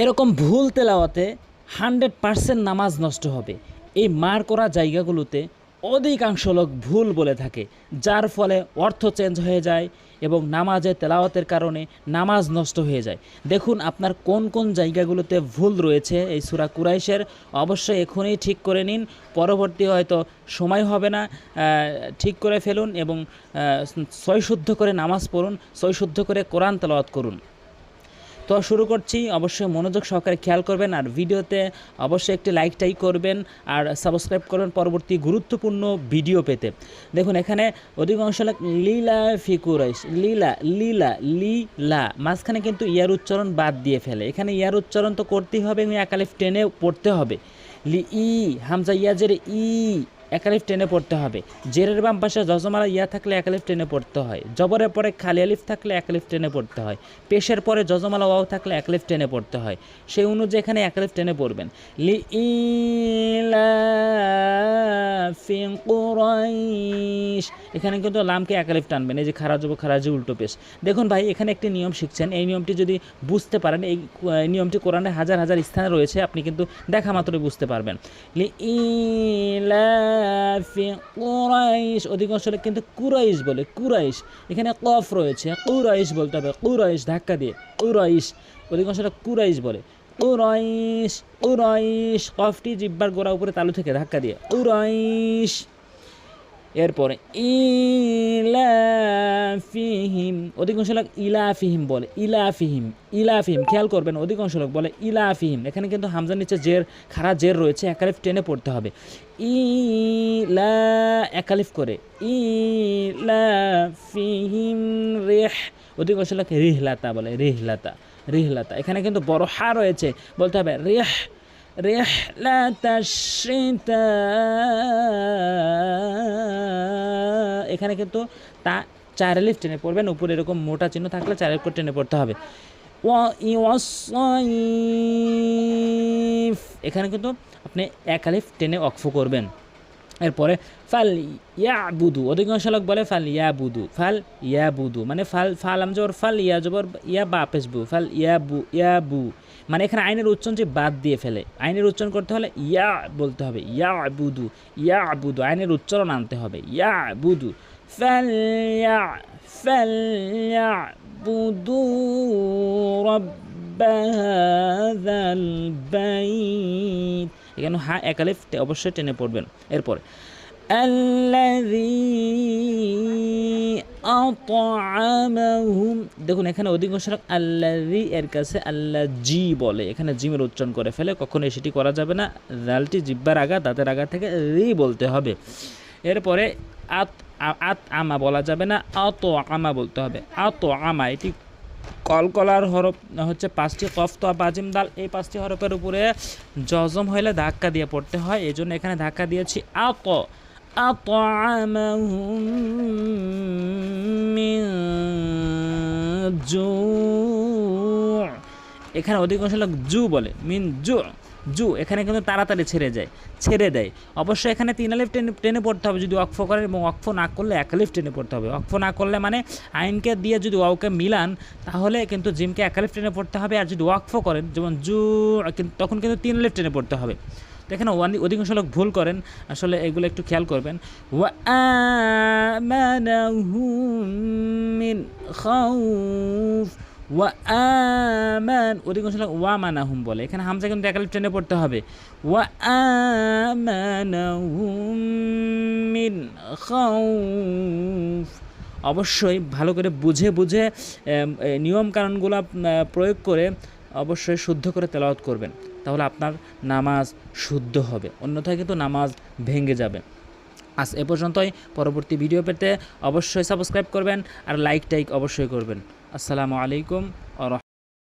এরকম ভুল তেলাওয়াতে 100% নামাজ নষ্ট হবে। এই মার করা জায়গাগুলোতে অধিকাংশ লোক ভুল বলে থাকে, যার ফলে অর্থ চেঞ্জ হয়ে যায় এবং নামাজে তেলাওয়াতের কারণে নামাজ নষ্ট হয়ে যায়। দেখুন আপনার কোন কোন জায়গাগুলোতে ভুল রয়েছে এই সূরা কুরাইশের, অবশ্যই এখনই ঠিক করে নিন, পরবর্তী হয়তো সময় হবে না। ঠিক করে ফেলুন এবং সয়শুদ্ধ করে নামাজ পড়ুন, সয়শুদ্ধ করে কোরআন তেলাওয়াত করুন। তো শুরু করছি, অবশ্যই মনোযোগ সহকারে খেয়াল করবেন আর ভিডিওতে অবশ্যই একটি লাইকটাই করবেন আর সাবস্ক্রাইব করবেন পরবর্তী গুরুত্বপূর্ণ ভিডিও পেতে। দেখুন এখানে অধিকাংশ লোক লীলা ফিকুরাইশ, লীলা লীলা লীলা মাঝখানে কিন্তু ইয়ার উচ্চারণ বাদ দিয়ে ফেলে। এখানে ইয়ার উচ্চারণ তো করতেই হবে এবং একালিফ টেনে পড়তে হবে। লি ই হামজা ইয়াজের ই একালিফ টেনে পড়তে হবে। জেরের বাম পাশে জজমালা ইয়া থাকলে একালিফ টেনে পড়তে হয়। জবরের পরে খালি আলিফ থাকলে একালিফ টেনে পড়তে হয়। পেশের পরে জজমালা ওয়াও থাকলে একালিফ টেনে পড়তে হয়। সেই অনুযায়ী এখানে একালিফ টেনে পড়বেন। লি ইলাফি কুরাইশ, এখানে কিন্তু লামকে একালিফ টানবেন। এই যে খারাজব খারাজি উল্টো পেশ। দেখুন ভাই এখানে একটি নিয়ম শিখছেন, এই নিয়মটি যদি বুঝতে পারেন, এই নিয়মটি কোরআনে হাজার হাজার স্থানে রয়েছে, আপনি কিন্তু দেখা মাত্রই বুঝতে পারবেন। লি ইলাফি কুরাইশ, অধিকাংশ লোক কিন্তু কুরাইশ বলে, কুরাইশ এখানে কফ রয়েছে, কুরাইশ বলতে হবে, কুরাইশ ধাক্কা দিয়ে কুরাইশ, অধিকাংশ লোক কুরাইশ বলে। কুরাইশ কুরাইশ কফটি জিব্বার গোড়া উপরে তালু থেকে ধাক্কা দিয়ে কুরাইশ। এরপরে ইলাফিহিম, অধিকাংশ লোক ইলাফিহিম বলে, ইলাফিহিম ইলাফিহিম খেয়াল করবেন, অধিকাংশ লোক বলে ইলাফিহিম। এখানে কিন্তু হামজার নিচে জের খাড়া জের রয়েছে, একালিফ টেনে পড়তে হবে। ইলা একালিফ করে ইলাফিহিম রিহ, অধিকাংশ লোক রিহলাতা বলে, রিহলাতা রিহলাতা। এখানে কিন্তু বড় হা রয়েছে, বলতে হবে রিহ রিহলাতাশ শিতা, এখানে কিন্তু তা চার আলিফ টেনে পড়বেন, উপরে এরকম মোটা চিহ্ন থাকলে চার আলিফ করে টেনে পড়তে হবে। এখানে কিন্তু আপনি এক আলিফ টেনে অক্ফ করবেন। এরপরে ফাল ইয়াবুদু, অধিকাংশ লোক বলে ফাল ইয়াবুদু, ফাল ইয়াবুদু মানে ফাল ফাল আমজবর ফাল ইয়া জবর ইয়া বা পেশবু, ফাল ইয়াবু ইয়াবু মানে এখানে আইনের উচ্চারণ যে বাদ দিয়ে ফেলে, আইনের উচ্চারণ করতে হলে ইয়া বলতে হবে, ইয়াবুদু ইয়াবুদু, আইনের উচ্চারণ আনতে হবে, ইয়াবুদু ফাল ইয়াবুদু রাব্ব হাযাল বাইত, এখানে হা একালিফ অবশ্যই টেনে পড়বেন। এরপর আল্লাযী আত'আমাহুম, দেখুন এখানে অধিকাংশ লোক আল্লাযী এর কাছে আল্লাজি বলে, এখানে জিমের উচ্চারণ করে ফেলে, কখনোই সেটি করা যাবে না। জালটি জিব্বার আগা দাঁতের আগা থেকে রি বলতে হবে। এরপরে আত আমা বলা যাবে না, আত'আমা বলতে হবে, আত'আমা। এটি কলকলার হরফ হচ্ছে 5টি, কফ তো বাজিম দাল, এই 5টি হরফের উপরে জজম হইলে ধাক্কা দিয়ে পড়তে হয়, এই জন্য এখানে ধাক্কা দিয়েছি। আত'আমাহুম মিন জু', এখানে অধিকাংশ লোক জু বলে, মিন জু জু, এখানে কিন্তু তাড়াতাড়ি ছেড়ে দেয়। অবশ্যই এখানে 3 আলিফ টেনে পড়তে হবে যদি ওয়াকফ করেন, এবং ওয়াকফ না করলে 1 আলিফ টেনে পড়তে হবে। ওয়াকফ না করলে মানে আইনকে দিয়ে যদি ওয়াওকে মিলান তাহলে কিন্তু জিমকে 1 আলিফ টেনে পড়তে হবে, আর যদি ওয়াকফ করেন যেমন জু তখন কিন্তু 3 আলিফ টেনে পড়তে হবে। তো এখানে অধিকাংশ লোক ভুল করেন, আসলে এগুলো একটু খেয়াল করবেন। ওয়া আমানাহুম মিন খাউফ, ওয়া আমান, অধিকাংশ লোক ওয়া মানাহুম বলে, এখানে হামজা কিন্তু একালিফ টেনে পড়তে হবে। ওয়া আমানাহুম মিন খাউফ, অবশ্যই ভালো করে বুঝে নিয়ম কানুনগুলো প্রয়োগ করে অবশ্যই শুদ্ধ করে তেলাওয়াত করবেন, তাহলে আপনার নামাজ শুদ্ধ হবে, অন্যথায় কিন্তু নামাজ ভেঙে যাবে। আজ এ পর্যন্তই, পরবর্তী ভিডিও পেতে অবশ্যই সাবস্ক্রাইব করবেন আর লাইক অবশ্যই করবেন। আসসালামু আলাইকুম।